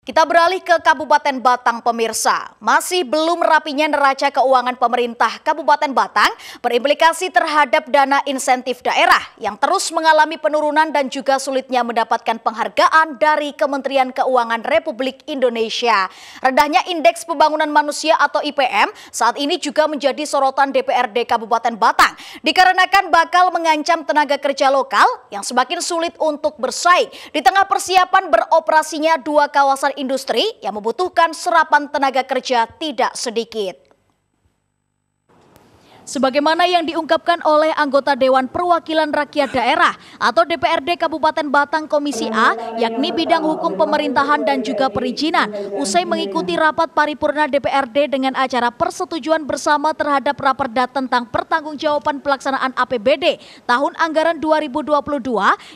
Kita beralih ke Kabupaten Batang, pemirsa. Masih belum rapinya neraca keuangan pemerintah Kabupaten Batang berimplikasi terhadap dana insentif daerah yang terus mengalami penurunan dan juga sulitnya mendapatkan penghargaan dari Kementerian Keuangan Republik Indonesia. Rendahnya Indeks Pembangunan Manusia atau IPM saat ini juga menjadi sorotan DPRD Kabupaten Batang dikarenakan bakal mengancam tenaga kerja lokal yang semakin sulit untuk bersaing di tengah persiapan beroperasinya dua kawasan industri yang membutuhkan serapan tenaga kerja tidak sedikit. Sebagaimana yang diungkapkan oleh anggota Dewan Perwakilan Rakyat Daerah atau DPRD Kabupaten Batang Komisi A, yakni bidang hukum pemerintahan dan juga perizinan, usai mengikuti rapat paripurna DPRD dengan acara persetujuan bersama terhadap raperda tentang pertanggungjawaban pelaksanaan APBD tahun anggaran 2022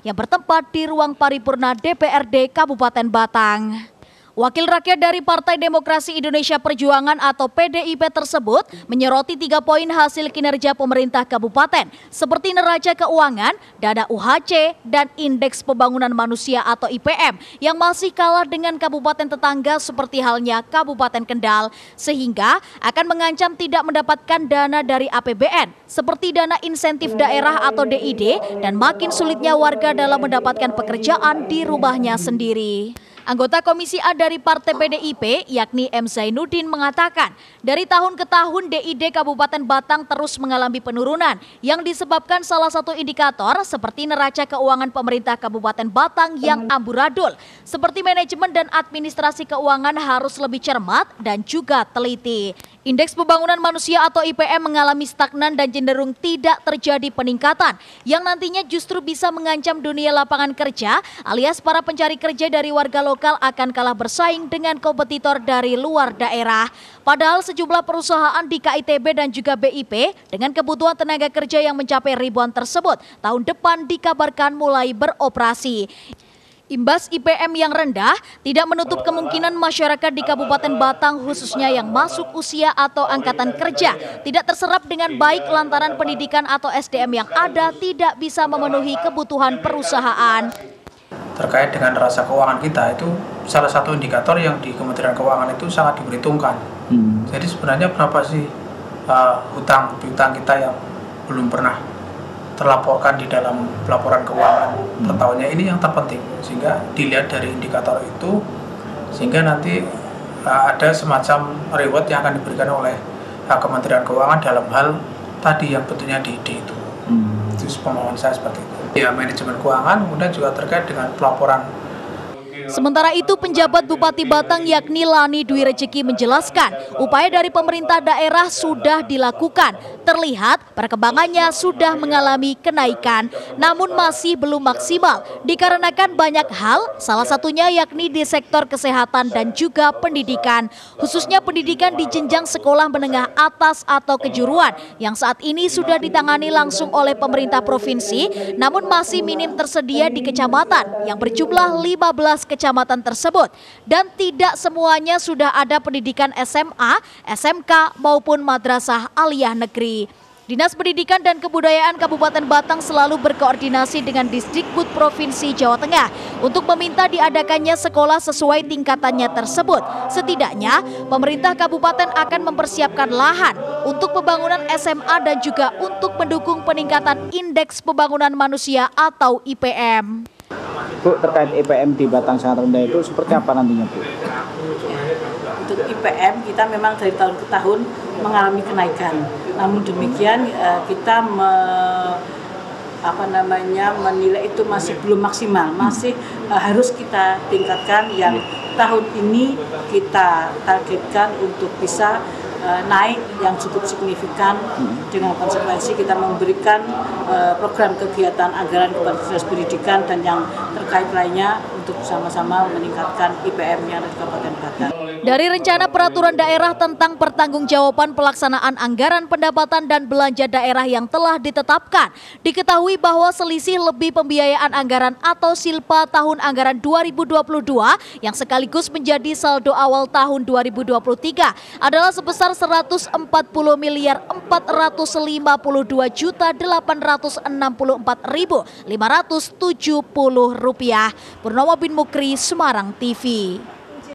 yang bertempat di ruang paripurna DPRD Kabupaten Batang. Wakil rakyat dari Partai Demokrasi Indonesia Perjuangan atau PDIP tersebut menyoroti 3 poin hasil kinerja pemerintah kabupaten seperti neraca keuangan, dana UHC, dan Indeks Pembangunan Manusia atau IPM yang masih kalah dengan kabupaten tetangga seperti halnya Kabupaten Kendal, sehingga akan mengancam tidak mendapatkan dana dari APBN seperti dana insentif daerah atau DID dan makin sulitnya warga dalam mendapatkan pekerjaan di rumahnya sendiri. Anggota Komisi A dari Partai PDIP, yakni M. Zainuddin mengatakan, dari tahun ke tahun DID Kabupaten Batang terus mengalami penurunan yang disebabkan salah satu indikator seperti neraca keuangan pemerintah Kabupaten Batang yang amburadul, seperti manajemen dan administrasi keuangan harus lebih cermat dan juga teliti. Indeks Pembangunan Manusia atau IPM mengalami stagnan dan cenderung tidak terjadi peningkatan yang nantinya justru bisa mengancam dunia lapangan kerja alias para pencari kerja dari warga lokal akan kalah bersaing dengan kompetitor dari luar daerah. Padahal sejumlah perusahaan di KITB dan juga BIP dengan kebutuhan tenaga kerja yang mencapai ribuan tersebut tahun depan dikabarkan mulai beroperasi. Imbas IPM yang rendah tidak menutup kemungkinan masyarakat di Kabupaten Batang khususnya yang masuk usia atau angkatan kerja tidak terserap dengan baik lantaran pendidikan atau SDM yang ada tidak bisa memenuhi kebutuhan perusahaan. Terkait dengan neraca keuangan kita itu salah satu indikator yang di Kementerian Keuangan itu sangat diperhitungkan. Jadi sebenarnya berapa sih hutang piutang kita yang belum pernah terlaporkan di dalam laporan keuangan per tahunnya, ini yang terpenting sehingga dilihat dari indikator itu sehingga nanti ada semacam reward yang akan diberikan oleh Kementerian Keuangan dalam hal tadi yang bentuknya DID itu. Itu pemahaman saya seperti itu. Ya, manajemen keuangan kemudian juga terkait dengan pelaporan. Sementara itu penjabat Bupati Batang yakni Lani Dwi Rejeki menjelaskan upaya dari pemerintah daerah sudah dilakukan. Terlihat perkembangannya sudah mengalami kenaikan namun masih belum maksimal dikarenakan banyak hal, salah satunya yakni di sektor kesehatan dan juga pendidikan. Khususnya pendidikan di jenjang sekolah menengah atas atau kejuruan yang saat ini sudah ditangani langsung oleh pemerintah provinsi namun masih minim tersedia di kecamatan yang berjumlah 15 kecamatan tersebut dan tidak semuanya sudah ada pendidikan SMA, SMK maupun madrasah aliyah negeri. Dinas Pendidikan dan Kebudayaan Kabupaten Batang selalu berkoordinasi dengan Disdikbud Provinsi Jawa Tengah untuk meminta diadakannya sekolah sesuai tingkatannya tersebut. Setidaknya pemerintah kabupaten akan mempersiapkan lahan untuk pembangunan SMA dan juga untuk mendukung peningkatan Indeks Pembangunan Manusia atau IPM. Bu, terkait IPM di Batang sangat rendah itu seperti apa nantinya, Bu? Untuk IPM kita memang dari tahun ke tahun mengalami kenaikan. Namun demikian kita menilai itu masih belum maksimal, masih harus kita tingkatkan yang tahun ini kita targetkan untuk bisa naik yang cukup signifikan dengan konsekuensi kita memberikan program kegiatan anggaran kepada Dinas Pendidikan dan yang terkait lainnya untuk sama-sama meningkatkan IPM-nya di Kabupaten Batang. Dari rencana peraturan daerah tentang pertanggungjawaban pelaksanaan anggaran pendapatan dan belanja daerah yang telah ditetapkan, diketahui bahwa selisih lebih pembiayaan anggaran atau SILPA tahun anggaran 2022 yang sekaligus menjadi saldo awal tahun 2023 adalah sebesar Rp140.452.864.570 Purnomo bin Mukri, Semarang TV.